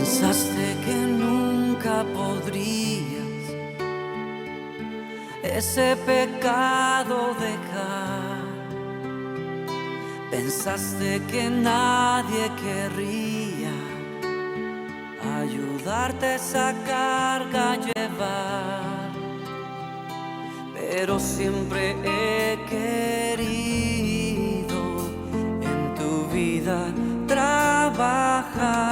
Pensaste que nunca podrías ese pecado dejar. Pensaste que nadie querría ayudarte esa carga a llevar. Pero siempre he querido en tu vida trabajar.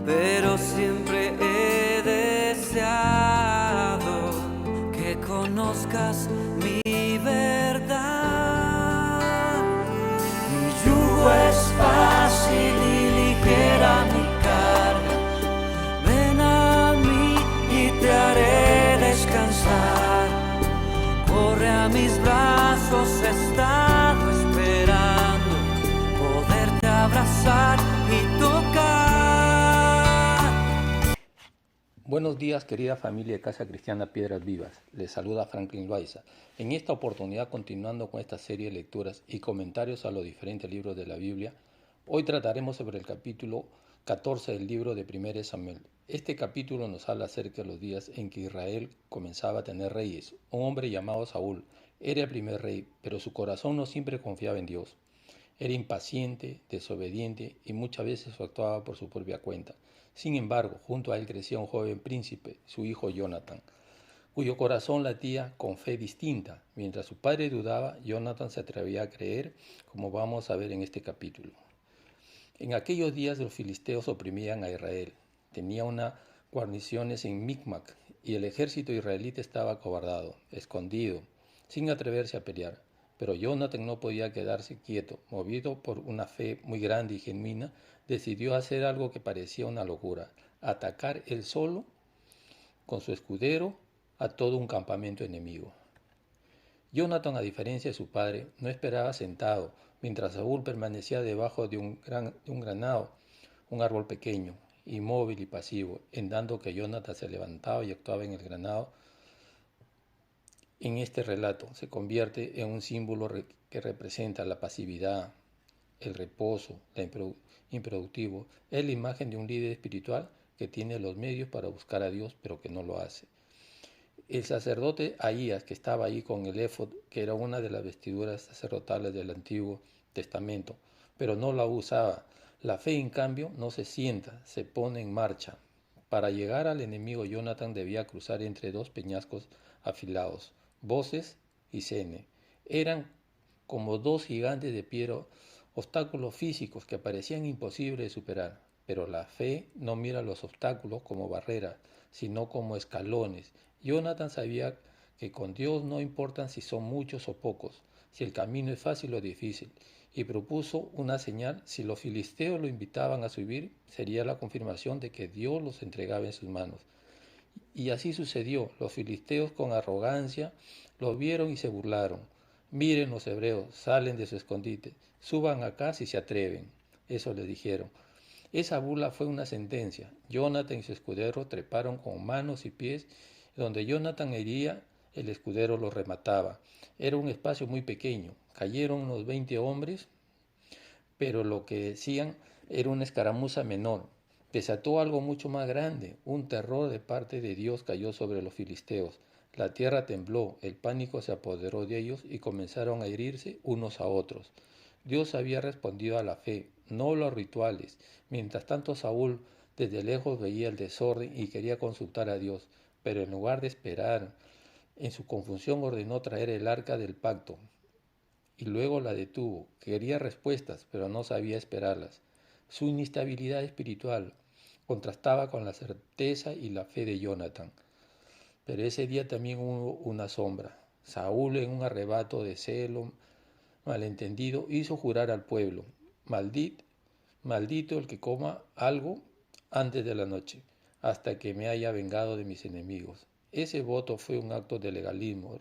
Pero siempre he deseado que conozcas mi verdad. Mi yugo es fácil y ligera mi carga. Ven a mí y te haré descansar. Corre a mis brazos, he estado esperando poderte abrazar y tocar. Buenos días, querida familia de Casa Cristiana Piedras Vivas. Les saluda Franklin Loaiza. En esta oportunidad, continuando con esta serie de lecturas y comentarios a los diferentes libros de la Biblia, hoy trataremos sobre el capítulo 14 del libro de 1 Samuel. Este capítulo nos habla acerca de los días en que Israel comenzaba a tener reyes. Un hombre llamado Saúl era el primer rey, pero su corazón no siempre confiaba en Dios. Era impaciente, desobediente y muchas veces actuaba por su propia cuenta. Sin embargo, junto a él crecía un joven príncipe, su hijo Jonatán, cuyo corazón latía con fe distinta. Mientras su padre dudaba, Jonatán se atrevía a creer, como vamos a ver en este capítulo. En aquellos días los filisteos oprimían a Israel. Tenía unas guarniciones en Micmac y el ejército israelita estaba acobardado, escondido, sin atreverse a pelear. Pero Jonatán no podía quedarse quieto. Movido por una fe muy grande y genuina, decidió hacer algo que parecía una locura: atacar él solo, con su escudero, a todo un campamento enemigo. Jonatán, a diferencia de su padre, no esperaba sentado, mientras Saúl permanecía debajo de un granado, un árbol pequeño, inmóvil y pasivo, en tanto que Jonatán se levantaba y actuaba en el granado. En este relato se convierte en un símbolo que representa la pasividad, el reposo, la improductivo. Es la imagen de un líder espiritual que tiene los medios para buscar a Dios, pero que no lo hace. El sacerdote Ahías, que estaba ahí con el éfod, que era una de las vestiduras sacerdotales del Antiguo Testamento, pero no la usaba. La fe, en cambio, no se sienta, se pone en marcha. Para llegar al enemigo, Jonatán debía cruzar entre dos peñascos afilados, Boses y Sene. Eran como dos gigantes de piedra, obstáculos físicos que parecían imposibles de superar. Pero la fe no mira los obstáculos como barreras, sino como escalones. Jonatán sabía que con Dios no importan si son muchos o pocos, si el camino es fácil o difícil, y propuso una señal. Si los filisteos lo invitaban a subir, sería la confirmación de que Dios los entregaba en sus manos. Y así sucedió. Los filisteos, con arrogancia, lo vieron y se burlaron. Miren, los hebreos salen de su escondite, suban acá si se atreven. Eso le dijeron. Esa burla fue una sentencia. Jonatán y su escudero treparon con manos y pies. Donde Jonatán hería, el escudero lo remataba. Era un espacio muy pequeño. Cayeron unos 20 hombres, pero lo que decían era una escaramuza menor. Desató algo mucho más grande. Un terror de parte de Dios cayó sobre los filisteos. La tierra tembló, el pánico se apoderó de ellos y comenzaron a herirse unos a otros. Dios había respondido a la fe, no los rituales. Mientras tanto, Saúl desde lejos veía el desorden y quería consultar a Dios, pero en lugar de esperar, en su confusión ordenó traer el arca del pacto y luego la detuvo. Quería respuestas, pero no sabía esperarlas. Su inestabilidad espiritual contrastaba con la certeza y la fe de Jonatán. Pero ese día también hubo una sombra. Saúl, en un arrebato de celo malentendido, hizo jurar al pueblo: maldito el que coma algo antes de la noche, hasta que me haya vengado de mis enemigos. Ese voto fue un acto de legalismo,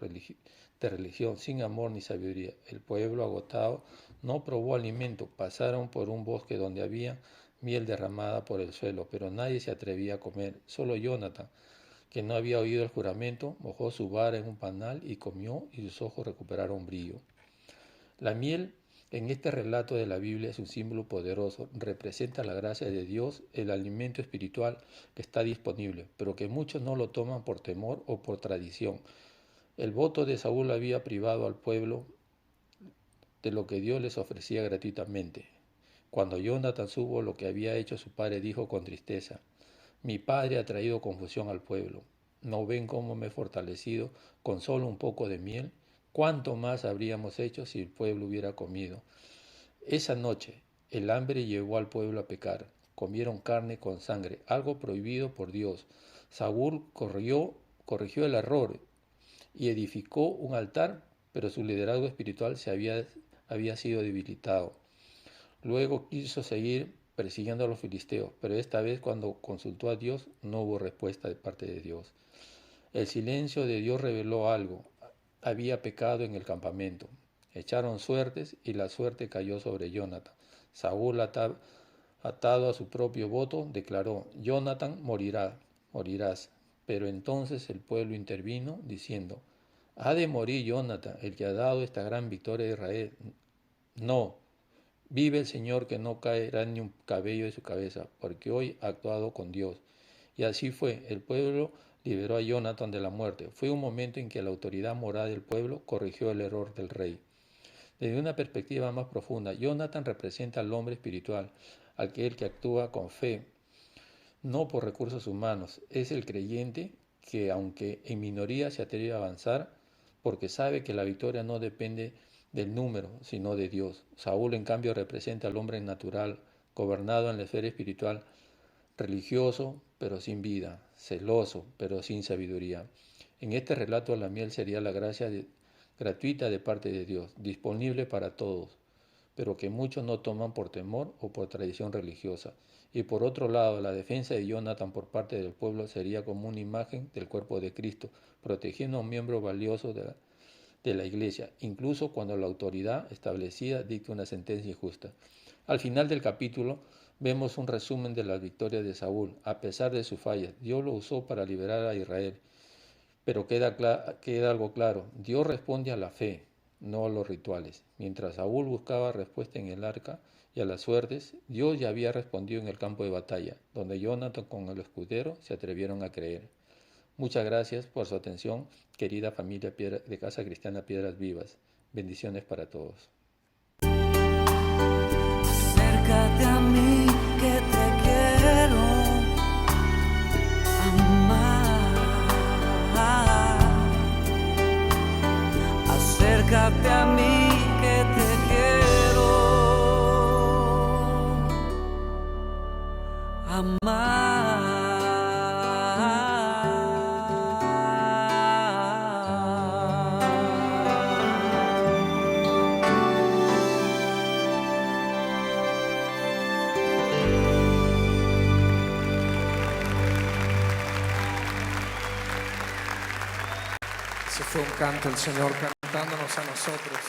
de religión, sin amor ni sabiduría. El pueblo, agotado, no probó alimento. Pasaron por un bosque donde había miel derramada por el suelo, pero nadie se atrevía a comer. Solo Jonatán, que no había oído el juramento, mojó su vara en un panal y comió, y sus ojos recuperaron brillo. La miel En este relato de la Biblia es un símbolo poderoso, representa la gracia de Dios, el alimento espiritual que está disponible, pero que muchos no lo toman por temor o por tradición. El voto de Saúl había privado al pueblo de lo que Dios les ofrecía gratuitamente. Cuando Jonatán supo lo que había hecho su padre, dijo con tristeza: mi padre ha traído confusión al pueblo. ¿No ven cómo me he fortalecido con solo un poco de miel? ¿Cuánto más habríamos hecho si el pueblo hubiera comido? Esa noche el hambre llevó al pueblo a pecar. Comieron carne con sangre, algo prohibido por Dios. Saúl corrigió el error y edificó un altar, pero su liderazgo espiritual había sido debilitado. Luego quiso seguir persiguiendo a los filisteos, pero esta vez cuando consultó a Dios no hubo respuesta de parte de Dios. El silencio de Dios reveló algo. Había pecado en el campamento. Echaron suertes y la suerte cayó sobre Jonatán. Saúl, atado a su propio voto, declaró: Jonatán morirás. Pero entonces el pueblo intervino diciendo: ¿ha de morir Jonatán, el que ha dado esta gran victoria a Israel? No, vive el Señor, que no caerá ni un cabello de su cabeza, porque hoy ha actuado con Dios. Y así fue, el pueblo liberó a Jonatán de la muerte. Fue un momento en que la autoridad moral del pueblo corrigió el error del rey. Desde una perspectiva más profunda, Jonatán representa al hombre espiritual, aquel que actúa con fe, no por recursos humanos. Es el creyente que, aunque en minoría, se atreve a avanzar porque sabe que la victoria no depende del número, sino de Dios. Saúl, en cambio, representa al hombre natural, gobernado en la esfera espiritual, religioso, pero sin vida, celoso, pero sin sabiduría. En este relato, la miel sería la gracia gratuita de parte de Dios, disponible para todos, pero que muchos no toman por temor o por tradición religiosa. Y por otro lado, la defensa de Jonatán por parte del pueblo sería como una imagen del cuerpo de Cristo, protegiendo a un miembro valioso de la iglesia, incluso cuando la autoridad establecida dicta una sentencia injusta. Al final del capítulo vemos un resumen de las victorias de Saúl. A pesar de sus fallas, Dios lo usó para liberar a Israel. Pero queda algo claro: Dios responde a la fe, no a los rituales. Mientras Saúl buscaba respuesta en el arca y a las suertes, Dios ya había respondido en el campo de batalla, donde Jonatán con el escudero se atrevieron a creer. Muchas gracias por su atención, querida familia de Casa Cristiana Piedras Vivas. Bendiciones para todos. Acércate a mí, que te quiero amar. Acércate a mí, que te quiero amar. Ese fue un canto el Señor cantándonos a nosotros.